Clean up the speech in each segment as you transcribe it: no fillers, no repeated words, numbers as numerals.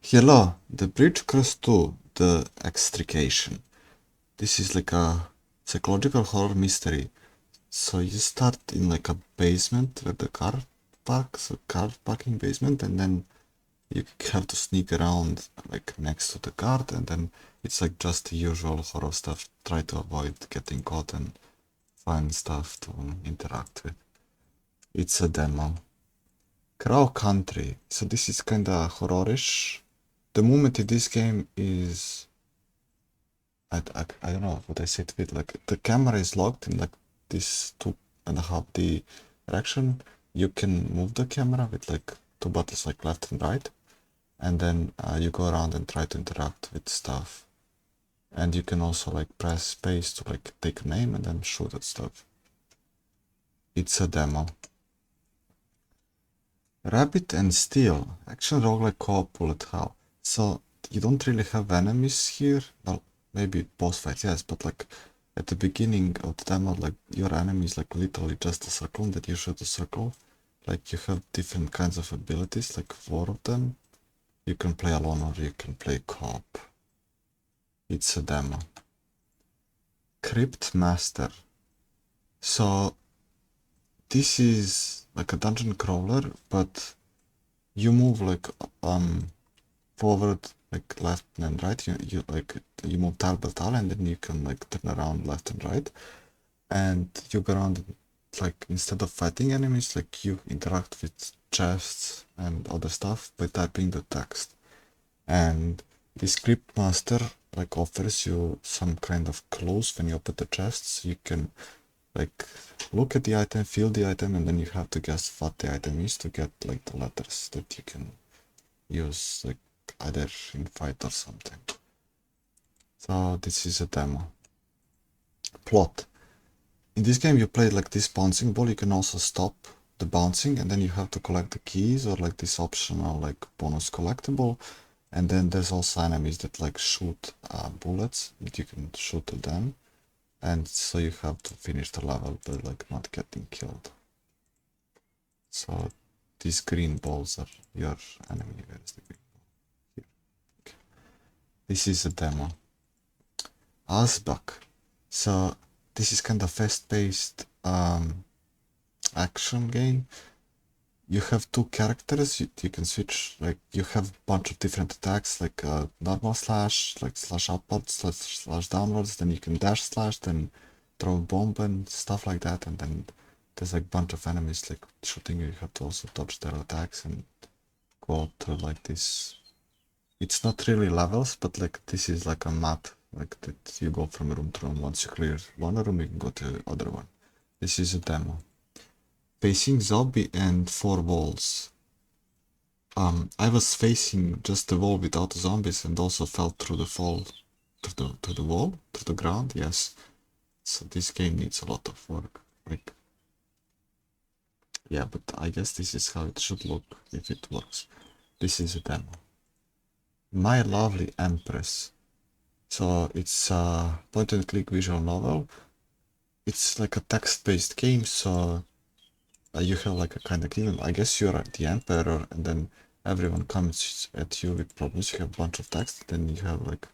Hello, the bridge cross to the Extrication. This is like a psychological horror mystery. So you start in like a basement where the car parks, a car parking basement, and then you have to sneak around like next to the guard, and then it's like just the usual horror stuff. Try to avoid getting caught and find stuff to interact with. It's a demo. Crow Country. So this is kinda horrorish. The movement in this game is I don't know what I say to it. Like the camera is locked in like this 2.5D direction. You can move the camera with like two buttons like left and right, and then you go around and try to interact with stuff. And you can also like press space to like take a name and then shoot at stuff. It's a demo. Rabbit and Steel, action roguelike co-op bullet hell. So you don't really have enemies here. Well, maybe boss fights, yes, but like at the beginning of the demo, like your enemy is like literally just a circle that you shoot a circle. Like you have different kinds of abilities, like 4 of them. You can play alone or you can play co-op. It's a demo. Cryptmaster. So this is like a dungeon crawler, but you move like forward, like left and right. You move tile by tile, and then you can like turn around left and right, and you go around. Like instead of fighting enemies, like you interact with chests and other stuff by typing the text. And the script master like offers you some kind of clues when you open the chests. You can like look at the item, feel the item, and then you have to guess what the item is to get like the letters that you can use like either in fight or something. So this is a demo. Plot. In this game you play like this bouncing ball. You can also stop the bouncing and then you have to collect the keys or like this optional like bonus collectible. And then there's also enemies that like shoot bullets that you can shoot at them. And so you have to finish the level by like not getting killed. So these green balls are your enemy. Where is the green ball? Here. Okay. This is a demo. Asbak. So this is kind of fast-paced action game. You have two characters. You can switch. Like you have a bunch of different attacks, like normal slash, like slash upwards, slash downwards. Then you can dash slash, then throw a bomb and stuff like that. And then there's like a bunch of enemies like shooting you. You have to also dodge their attacks and go through like this. It's not really levels, but like this is like a map, like that you go from room to room. Once you clear one room, you can go to the other one. This is a demo. Facing zombie and 4 walls. I was facing just the wall without the zombies and also fell through the fall to the wall, to the ground, yes. So this game needs a lot of work. Like yeah, but I guess this is how it should look if it works. This is a demo. My Lovely Empress. So it's a point and click visual novel. It's like a text-based game, so you have like a kind of kingdom. I guess you're the emperor, and then everyone comes at you with problems. You have a bunch of text, then you have like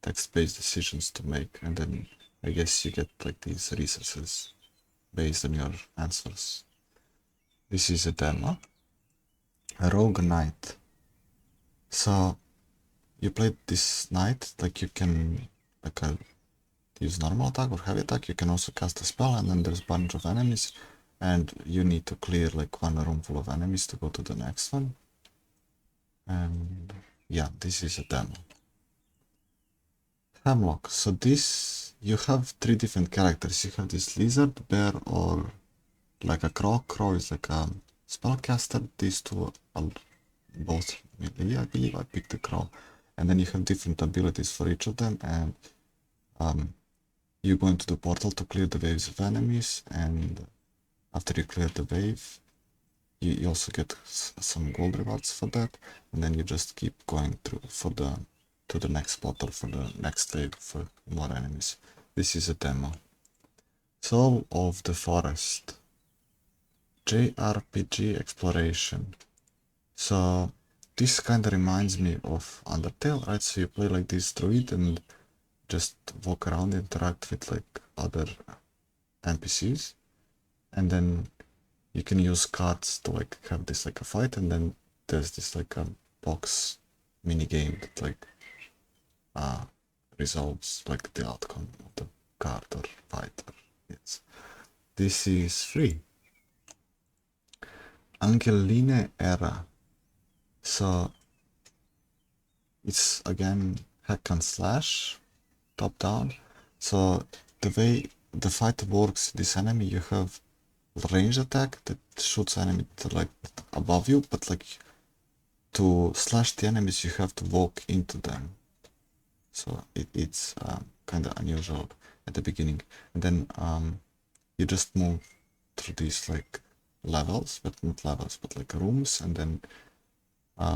text-based decisions to make, and then I guess you get like these resources based on your answers. This is a demo. A rogue knight. So you play this knight, like you can like use normal attack or heavy attack. You can also cast a spell, and then there's a bunch of enemies, and you need to clear like one room full of enemies to go to the next one. And yeah, this is a demo. Hemlock. So this, you have 3 different characters. You have this lizard, bear, or like a crow. Crow is like a spellcaster. These two are both melee, I believe. I picked the crow. And then you have different abilities for each of them, and you go into the portal to clear the waves of enemies, and after you clear the wave, you also get some gold rewards for that, and then you just keep going through to the next portal for the next wave for more enemies. This is a demo. Soul of the Forest. JRPG exploration. So this kind of reminds me of Undertale, right? So you play like this druid and just walk around, interact with like other NPCs, and then you can use cards to like have this like a fight, and then there's this like a box mini game that like resolves like the outcome of the card or fight. Or, yes. This is free. Angeline Era. So it's again hack and slash, top down. So the way the fight works, this enemy, you have range attack that shoots enemy to like above you, but like to slash the enemies you have to walk into them. So it's kind of unusual at the beginning, and then you just move through these like levels, but not levels, but like rooms, and then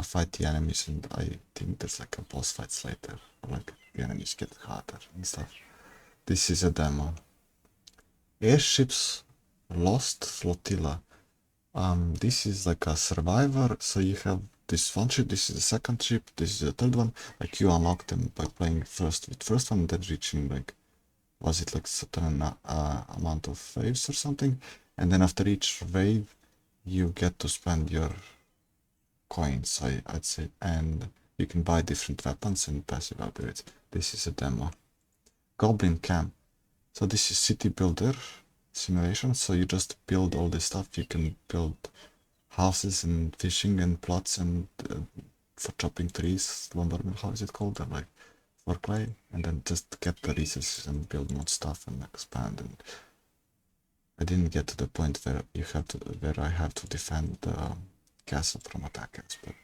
fight the enemies. And I think there's like a boss fights later, like the enemies get harder and stuff. This is a demo. Airships Lost Flotilla. This is like a survivor, so you have this one ship, this is the second ship, this is the third one. Like you unlock them by playing first with first one, then reaching like, was it like certain amount of waves or something, and then after each wave you get to spend your coins, I'd say, and you can buy different weapons and passive upgrades. This is a demo. Goblin Camp. So this is city builder simulation, so you just build all this stuff. You can build houses and fishing and plots and for chopping trees, lumber mill, how is it called? Like for clay, and then just get the resources and build more stuff and expand. And I didn't get to the point where I have to defend the castle from attackers, but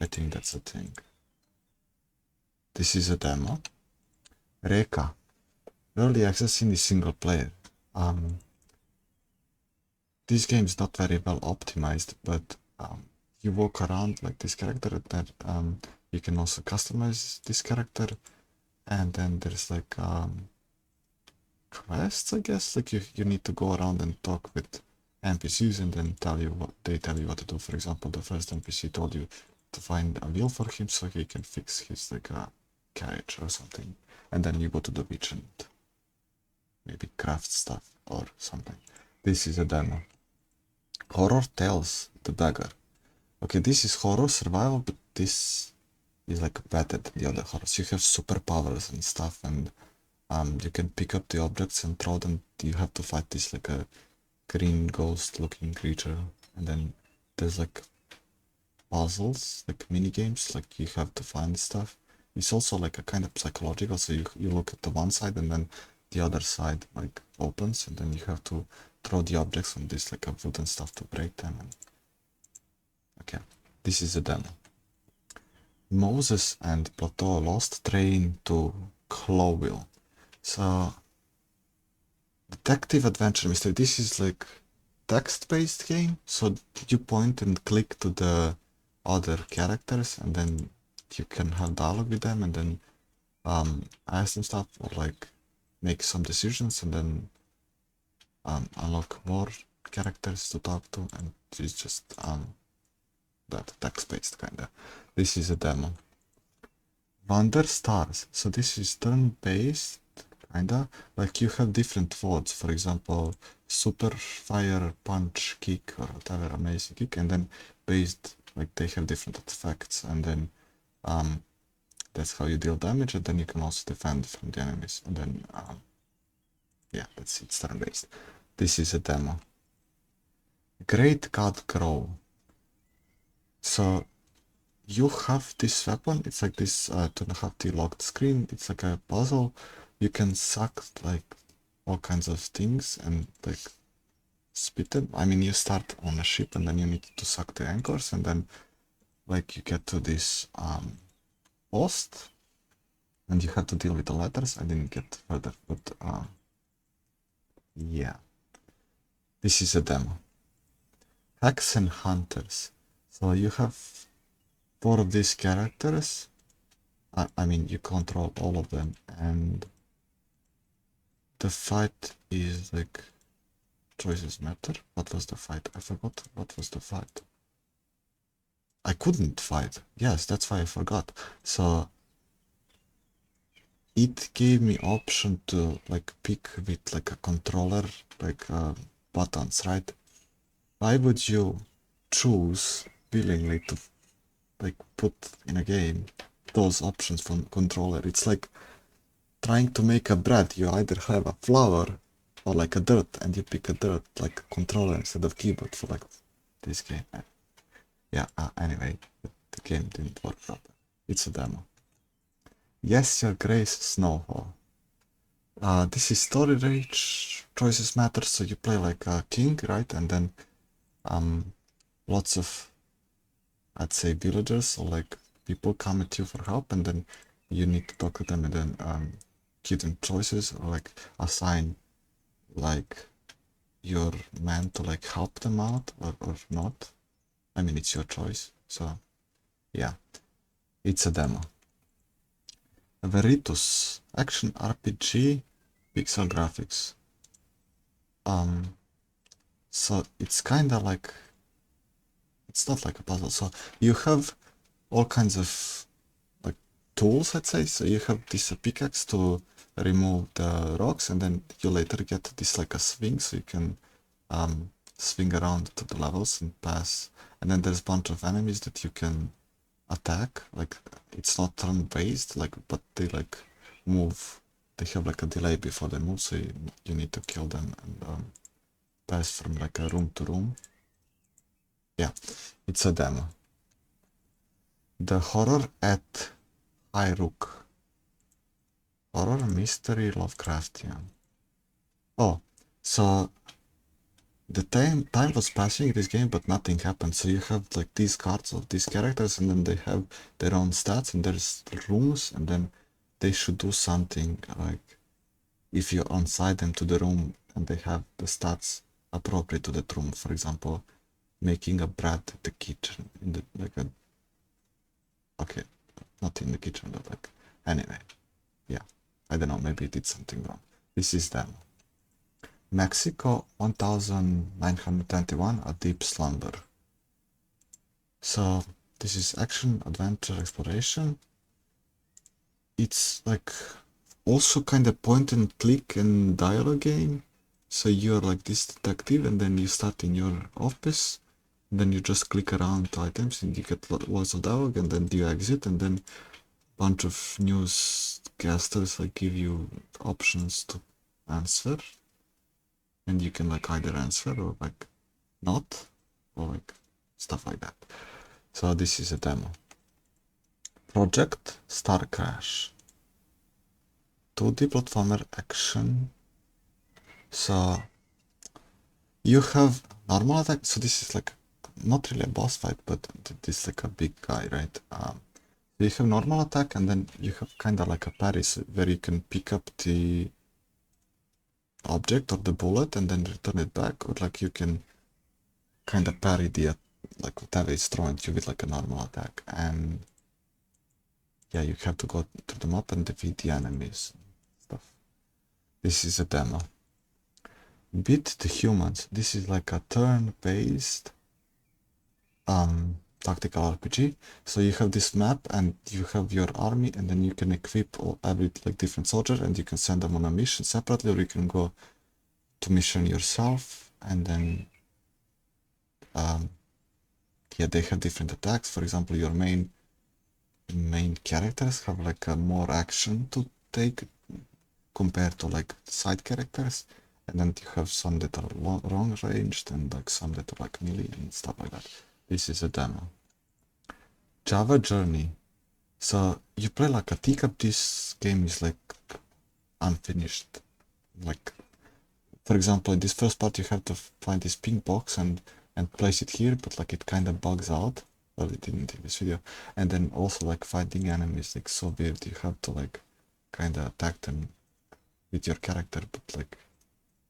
I think that's a thing. This is a demo. REKA. Early access in the single player. This game is not very well optimized, but you walk around like this character, that you can also customize this character, and then there's like quests, I guess. Like you need to go around and talk with NPCs, and then they tell you what to do. For example, the first NPC told you to find a wheel for him so he can fix his like a carriage or something, and then you go to the beach and maybe craft stuff or something. This is a demo. Horror Tales, the Beggar. Okay, this is horror survival, but this is like better than the other horrors. You have superpowers and stuff, and you can pick up the objects and throw them. You have to fight this like a green ghost looking creature, and then there's like puzzles, like mini games, like you have to find stuff. It's also like a kind of psychological, so you look at the one side and then the other side like opens, and then you have to throw the objects on this like a wooden stuff to break them. And okay, this is a demo. Moses and Plato lost train to Clawville. So detective adventure mystery. This is like text-based game, so you point and click to the other characters, and then you can have dialogue with them, and then ask them stuff, or like make some decisions, and then unlock more characters to talk to, and it's just that text-based kinda. This is a demo. Wonder Stars. So this is turn-based, kinda. Like you have different words, for example, super, fire, punch, kick, or whatever, amazing kick, and then based, like they have different effects, and then that's how you deal damage, and then you can also defend from the enemies, and then yeah, that's it, turn-based. This is a demo. Great God Crow. So you have this weapon, it's like this 2.5D locked screen, it's like a puzzle. You can suck like all kinds of things and like spit them. I mean, you start on a ship and then you need to suck the anchors, and then like you get to this post and you have to deal with the letters. I didn't get further, but yeah. This is a demo. Hexxen Hunters. So you have 4 of these characters. I mean, you control all of them, and the fight is like choices matter. What was the fight? I forgot what was the fight. I couldn't fight. Yes, that's why I forgot. So it gave me option to like pick with like a controller, like buttons, right? Why would you choose willingly to like put in a game those options from controller? It's like trying to make a bread. You either have a flour or like a dirt, and you pick a dirt like controller instead of keyboard for like this game. Yeah, anyway, the game didn't work proper. It's a demo. Yes, Your Grace, Snowfall. This is story rich, choices matter, so you play like a king, right? And then lots of, I'd say, villagers or like people come at you for help, and then you need to talk to them and then give them choices or like assign like your man to like help them out or not. I mean, it's your choice. So yeah, it's a demo. Veritus, action RPG, pixel graphics. So it's kind of like, it's not like a puzzle. So you have all kinds of like tools, I'd say. So you have this pickaxe to remove the rocks, and then you later get this like a swing, so you can swing around to the levels and pass. And then there's a bunch of enemies that you can attack. Like it's not turn-based, like, but they like move. They have like a delay before they move, so you need to kill them and pass from like a room to room. Yeah, it's a demo. The horror at Highrook. Horror, mystery, Lovecraftian. Oh, so the time was passing in this game, but nothing happened. So you have like these cards of these characters, and then they have their own stats, and there's rooms, and then they should do something like if you onside them to the room and they have the stats appropriate to that room. For example, making a bread at the kitchen in the like a okay, not in the kitchen, but like anyway, yeah. I don't know, maybe it did something wrong. This is them. Mexico 1921, a deep slumber. So this is action, adventure, exploration. It's like also kind of point and click and dialogue game. So you're like this detective, and then you start in your office, and then you just click around items and you get lots of dialogue, and then you exit, and then bunch of newscasters like give you options to answer, and you can like either answer or like not, or like stuff like that. So this is a demo. Project Starcrash, 2D platformer action. So you have normal attack. So this is like not really a boss fight, but this is like a big guy, right? You have normal attack, and then you have kind of like a parry, where you can pick up the object or the bullet and then return it back, or like you can kind of parry the like whatever is thrown at you with like a normal attack. And yeah, you have to go to the map and defeat the enemies and stuff. This is a demo. Beat the Humans. This is like a turn-based tactical RPG. So you have this map and you have your army, and then you can equip every like different soldier, and you can send them on a mission separately, or you can go to mission yourself, and then yeah, they have different attacks. For example, your main characters have like a more action to take compared to like side characters, and then you have some that are long ranged and like some that are like melee and stuff like that. This is a demo. Java Journey. So you play like a teacup. This game is like unfinished. Like, for example, in this first part you have to find this pink box and place it here, but like it kind of bugs out. Well, it didn't in this video. And then also like fighting enemies, like so weird. You have to like kind of attack them with your character, but like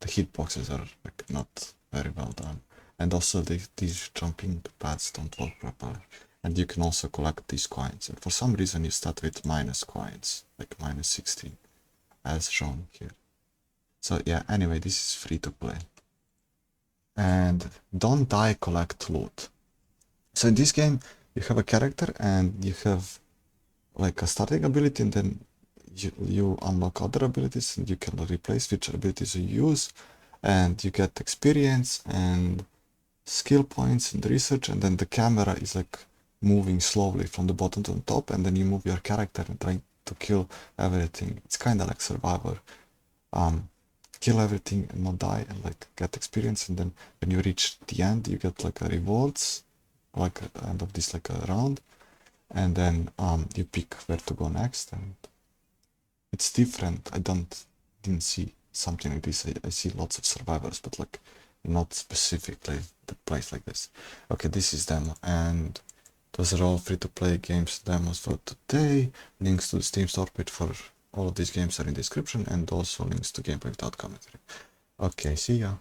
the hitboxes are like not very well done. And also these jumping pads don't work properly. And you can also collect these coins. And for some reason you start with minus coins, like minus 16, as shown here. So yeah, anyway, this is free to play. And don't die, collect loot. So in this game, you have a character and you have like a starting ability, and then you unlock other abilities and you can replace future abilities you use, and you get experience and skill points and research, and then the camera is like moving slowly from the bottom to the top, and then you move your character and trying to kill everything. It's kind of like Survivor. Kill everything and not die and like get experience, and then when you reach the end you get like a rewards, like at the end of this like a round, and then you pick where to go next, and it's different. I didn't see something like this. I see lots of survivors, but like not specifically that plays like this. Okay, this is demo, and those are all free-to-play games demos for today. Links to the Steam store page for all of these games are in the description, and also links to gameplay without commentary. Okay, see ya.